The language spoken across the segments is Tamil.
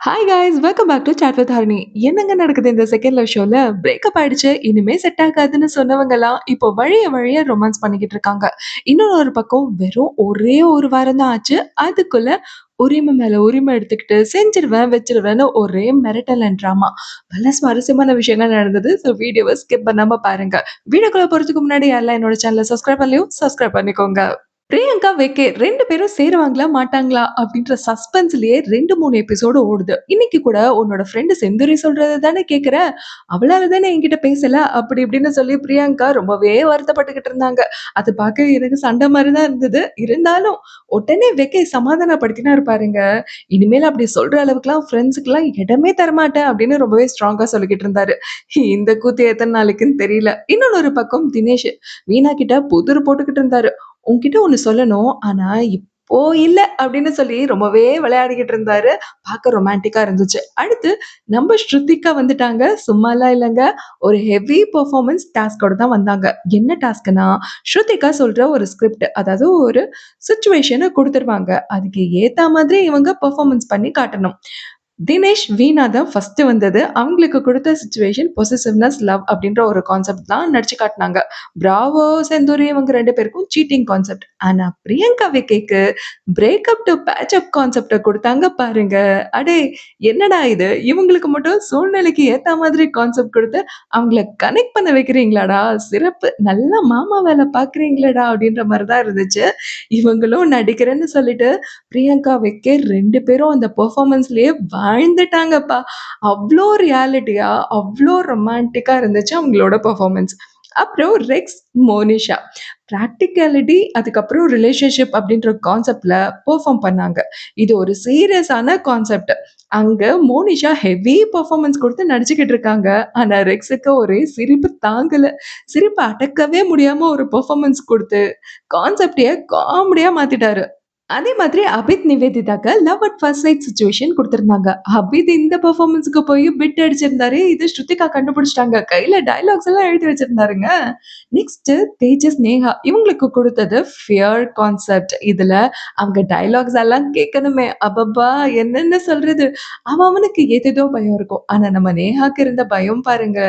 Hi guys welcome back to chat with Harini. என்னங்க நடக்குது இந்த செகண்ட் லவ் ஷோல? பிரேக்கப் ஆயிடுச்சு, இனிமே செட் ஆகாதுன்னு சொன்னவங்கலாம் இப்போ வழிய வழிய ரொமான்ஸ் பண்ணிக்கிட்டு இருக்காங்க. இன்னொரு ஒரு பக்கம் வெறும் ஒரே ஒரு வாரம் தான் ஆச்சு. அதுக்குள்ள உரிமை மேல உரிமை எடுத்துக்கிட்டு செஞ்சிருவேன், வச்சிருவேன்னு ஒரே மிரட்டல் அண்ட் ட்ராமா. பல சுவாரஸ்யமான விஷயங்கள் நடந்தது. ஸோ வீடியோவ ஸ்கிப் பண்ணாம பாருங்க. வீடியோக்குள்ள போறதுக்கு முன்னாடி யாரெல்லாம் என்னோட சேனல சப்ஸ்கிரைப் பண்ணலையோ சப்ஸ்கிரைப் பண்ணிக்கோங்க. பிரியங்கா, வெக்கே 2 பேரும் சேருவாங்களா, மாட்டாங்களா? அப்படின்ற சஸ்பென்ஸ்லயே 2, 3 எபிசோடு ஓடுது. இன்னைக்கு கூட உன்னோட ஃப்ரெண்ட் செந்தூரி சொல்றத தானே கேட்கிற? அவளால தானே என்கிட்ட பேசல, அப்படி இப்படின்னு சொல்லி பிரியங்கா ரொம்பவே வருத்தப்பட்டுக்கிட்டு இருந்தாங்க. அது பார்க்க எனக்கு சண்டை மாரி தான் இருந்தது. இருந்தாலும் உடனே வெக்கை சமாதானப்படுத்தினாரு பாருங்க. இனிமேல் அப்படி சொல்ற அளவுக்குலாம் ஃப்ரெண்ட்ஸுக்குலாம் இடமே தரமாட்டேன் அப்படின்னு ரொம்பவே ஸ்ட்ராங்கா சொல்லிக்கிட்டு இருந்தாரு. இந்த கூத்து எத்தன நாளைக்குன்னு தெரியல. இன்னொன்னு ஒரு பக்கம் தினேஷ் வீணா கிட்ட புதிர் போட்டுக்கிட்டு இருந்தாரு. உன்கிட்ட ஒண்ணு சொல்லணும். ஆனா இப்போ இல்ல அப்படின்னு சொல்லி ரொம்பவே விளையாடிக்கிட்டு இருந்தாரு. பார்க்க ரொமான்டிக்கா இருந்துச்சு. அடுத்து நம்ம ஸ்ருதிகா வந்துட்டாங்க. சும்மாலாம் இல்லங்க. ஒரு ஹெவி பெர்ஃபார்மன்ஸ் டாஸ்க்கோட தான் வந்தாங்க. என்ன டாஸ்க்னா, ஸ்ருதிகா சொல்ற ஒரு ஸ்கிரிப்ட், அதாவது ஒரு சிச்சுவேஷன குடுத்துருவாங்க. அதுக்கு ஏத்தா மாதிரி இவங்க பெர்ஃபார்மன்ஸ் பண்ணி காட்டணும். தினேஷ், வீணா தான் ஃபர்ஸ்ட்டு வந்தது. அவங்களுக்கு குடுத்த சிச்சுவேஷன் பொசெசிவ்னஸ், லவ் அப்படின்ற ஒரு கான்செப்ட் தான் நடிச்சு காட்டுனாங்க. பிராவோ, செந்தூரி இவங்க 2 பேருக்கும் சீட்டிங் கான்செப்ட். ஆனா பிரியங்கா, விக்கிக்கு பிரேக்கப் டூ பேட்ச் அப் கான்செப்ட்ட குடுத்தாங்க பாருங்க. அடே என்னடா இது! இவங்களுக்கு மட்டும் சூழ்நிலைக்கு ஏத்தா மாதிரி கான்செப்ட் குடுத்து, அவங்கள கனெக்ட் பண்ண வைக்கிறீங்களாடா! சிறப்பு! நல்லா மாமா வேல பார்க்குறீங்களேடா! அப்படின்ற மாரி தான் இருந்துச்சு. இவங்களும் நடிக்கிறேன்னு சொல்லிட்டு பிரியங்கா, வெக்கே 2 பேரும் அந்த பெர்ஃபார்மன்ஸ்லயே வாழ்ந்துட்டாங்கப்பா. அவ்ளோ ரியாலிட்டியா, அவ்ளோ ரொமான்டிக்கா இருந்துச்சு அவங்களோட பெர்ஃபார்மன்ஸ். அப்புறம் ரெக்ஸ், மோனிஷா பிராக்டிகாலிட்டி, அதுக்கப்புறம் ரிலேஷன்ஷிப் அப்படின்ற கான்செப்ட்ல பெர்ஃபார்ம் பண்ணாங்க. இது ஒரு சீரியஸான கான்செப்ட். அங்க மோனிஷா ஹெவி பெர்ஃபார்மன்ஸ் குடுத்து நடிச்சுக்கிட்டு இருக்காங்க. ஆனா ரெக்ஸுக்கு ஒரே சிரிப்பு தாங்கல. சிரிப்ப அடக்கவே முடியாம ஒரு பெர்ஃபார்மன்ஸ் குடுத்து கான்செப்ட்டயே காமெடியா மாத்திட்டாரு. அதே மாதிரி அபித், நிவேதிதாக்கு love at first sight situation குடுத்திருந்தாங்க. அபித் இந்த பெர்ஃபார்மன்ஸ்க்கு போய் பிட் அடிச்சிருந்தாரு. இது ஸ்ருதிகா கண்டுபிடிச்சுட்டாங்க. கையில டயலாக்ஸ் எல்லாம் எழுதி வச்சிருந்தாருங்க. நெக்ஸ்ட் தேஜஸ், நேஹா இவங்களுக்கு குடுத்தது ஃபியர் கான்செப்ட். இதுல அவங்க டயலாக்ஸ் எல்லாம் கேட்கணுமே! அப்பப்பா! என்னென்ன சொல்றது? அவனுக்கு ஏதேதோ பயம் இருக்கும். ஆனா நம்ம நேஹாக்கு இருந்த பயம் பாருங்க.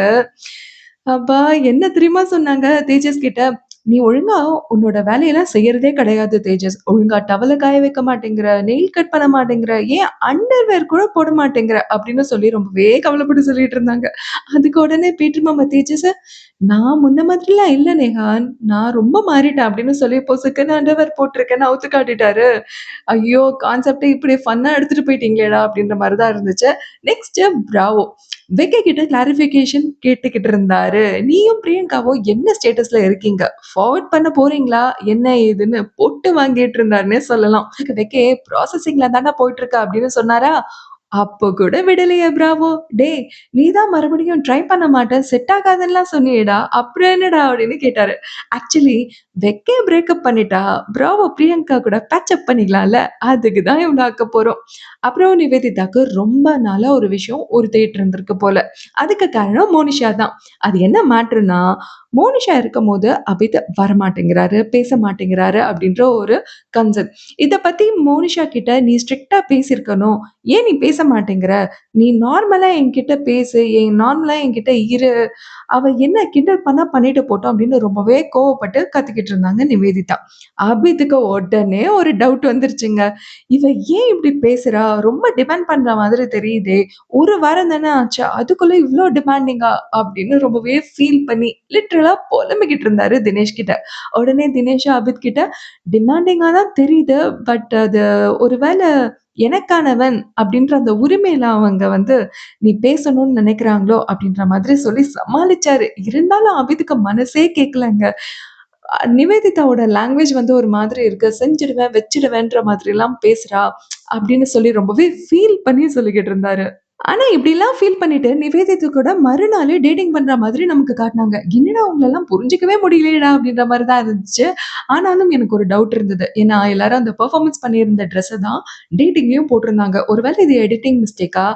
அப்பா! என்ன தெரியுமா சொன்னாங்க தேஜஸ் கிட்ட? "நீ ஒழுங்கா உன்னோட வேலையெல்லாம் செய்யறதே கிடையாது தேஜஸ். ஒழுங்கா டவல காய வைக்க மாட்டேங்கிற, நெயில் கட் பண்ண மாட்டேங்கிற, ஏன் அண்டர்வேர் கூட போட மாட்டேங்கிற" அப்படின்னு சொல்லி ரொம்பவே கவலைப்பட்டு சொல்லிட்டு இருந்தாங்க. அதுக்கு உடனே பீட்டர் மாமா தேஜஸ, "நான் முன்ன மாதிரிலாம் இல்ல நேஹான். நான் ரொம்ப மாறிட்டேன்" அப்படின்னு சொல்லி பொசுக்குன்னு அண்டர்வேர் போட்டிருக்கேன்னு அவுத்து காட்டிட்டாரு. ஐயோ! கான்செப்ட்ட இப்படி ஃபன்னா எடுத்துட்டு போயிட்டீங்களேடா! அப்படின்ற மாரி தான் இருந்துச்சு. Next Bravo. விக்கி கிட்ட கிளாரிஃபிகேஷன் கேட்டுக்கிட்டு இருந்தாரு. நீயும் பிரியங்காவும் என்ன ஸ்டேட்டஸ்ல இருக்கீங்க? ஃபார்வர்ட் பண்ண போறீங்களா? என்ன ஏதுன்னு போட்டு வாங்கிட்டு இருந்தாருன்னே சொல்லலாம். அதுக்கு விக்கி ப்ராசஸிங்ல தான போயிட்டு இருக்கு அப்படின்னு சொன்னாரா? அப்போ கூட விடலையே பிராவோ. டேய்! நீ தான் மறுபடியும் ட்ரை பண்ண மாட்டேன், செட் ஆகாதுன்னுலாம் சொன்னியேடா! அப்புறம் என்னடா? அப்படின்னு கேட்டாரு. ஆக்சுவலி வெக்கே பிரேக்கப் பண்ணிட்டா, பிராவோ பிரியங்கா கூட பேட்ச் அப் பண்ணிக்கலாம்ல. அதுக்கு தான் இவன ஆக்கப் போறோம். அப்புறம் நிவேதிதாக்கு ரொம்ப நாளா ஒரு விஷயம் உறுத்திட்டு இருந்திருக்கு போல. அதுக்கு காரணம் மோனிஷா தான். அது என்ன மேட்டர்ன்னா, மோனிஷா இருக்கும்போது அபித் வரமாட்டேங்கிறாரு, பேச மாட்டேங்கிறாரு அப்படின்ற ஒரு கன்சர்ன். இத பத்தி மோனிஷா கிட்ட நீ ஸ்ட்ரிக்ட்டா பேசியிருக்கணும். ஏன் நீ பேச மாட்டேங்கிற? நீ நார்மலா என்கிட்ட பேசு. நார்மலா என்கிட்ட இரு. அவ என்ன கிண்டல் பண்ணா பண்ணிட்டு போட்டும் அப்படின்னு ரொம்பவே கோவப்பட்டு கத்திக்கிட்டு இருந்தாங்க நிவேதிதா. அபித்துக்கு உடனே ஒரு டவுட் வந்துருச்சுங்க. இவ ஏன் இப்படி பேசுறா? ரொம்ப டிமாண்ட் பண்ற மாதிரி தெரியுதே! ஒரு வாரம் தானே ஆச்சு. அதுக்குள்ள இவ்ளோ டிமாண்டிங்கா? அப்படின்னு ரொம்பவே ஃபீல் பண்ணி லிட்டரலா பொலம்பிக்கிட்டு இருந்தாரு தினேஷ் கிட்ட. உடனே தினேஷ் அபித் கிட்ட டிமாண்டிங்கா தான் தெரியுது. பட் அது ஒரு வேள எனக்கானவன் அப்படின்ற அந்த உரிமையில அவங்க வந்து நீ பேசணும்னு நினைக்கிறாங்களோ அப்படின்ற மாதிரி சொல்லி சமாளிச்சாரு. இருந்தாலும் அபிதுக்கு மனசே கேட்கலங்க. நிவேதிதாவோட லாங்குவேஜ் வந்து ஒரு மாதிரி இருக்கு. செஞ்சுடுவேன், வச்சுடுவேன்ற மாதிரிலாம் பேசுறா அப்படின்னு சொல்லி ரொம்பவே ஃபீல் பண்ணி சொல்லிக்கிட்டு இருந்தாரு. ஆனா இப்படிலாம் ஃபீல் பண்ணிட்டு நிவேதிதா கூட மறுநாளே டேட்டிங் பண்ற மாதிரி நமக்கு காட்டுனாங்க. என்னடா உங்களலாம் புரிஞ்சுக்கவே முடியலையேடா அப்படின்ற மாரி தான் இருந்துச்சு. ஆனாலும் எனக்கு ஒரு டவுட் இருந்தது. ஏன்னா எல்லாரும் அந்த பெர்ஃபார்மன்ஸ் பண்ணியிருந்த ட்ரெஸ்ஸ தான் டேட்டிங்லயும் போட்டிருந்தாங்க. ஒருவேளை இது எடிட்டிங் மிஸ்டேக்கா?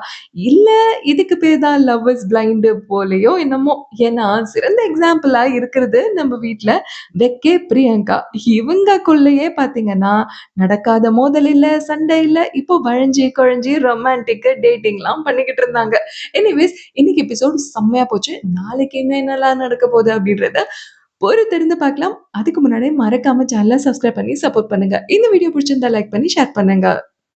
இல்ல இதுக்கு பேர் தான் லவ் இஸ் பிளைண்ட் போலயோ என்னமோ! ஏன்னா சிறந்த எக்ஸாம்பிளா இருக்கிறது நம்ம வீட்ல பெக்கே, பிரியங்கா. இவங்கக்குள்ளயே பார்த்தீங்கன்னா, நடக்காத மோதல் இல்ல, சண்டை இல்ல. இப்போ வழிஞ்சு, கொழஞ்சு ரொமான்டிக்கு, டேட்டிங்லாம் பண்ணிக்கிட்டு இருந்தாங்க. எனிவேஸ் இன்னைக்கு எபிசோட் செம்மையா போச்சு. நாளைக்கு இன்னும் என்னலாம் நடக்க போகுது அப்படின்றத பொறுத்திருந்து பார்க்கலாம். அதுக்கு முன்னாடி மறக்காம சேனல சப்ஸ்கிரைப் பண்ணி சப்போர்ட் பண்ணுங்க. இந்த வீடியோ பிடிச்சிருந்தா லைக் பண்ணி ஷேர் பண்ணுங்க.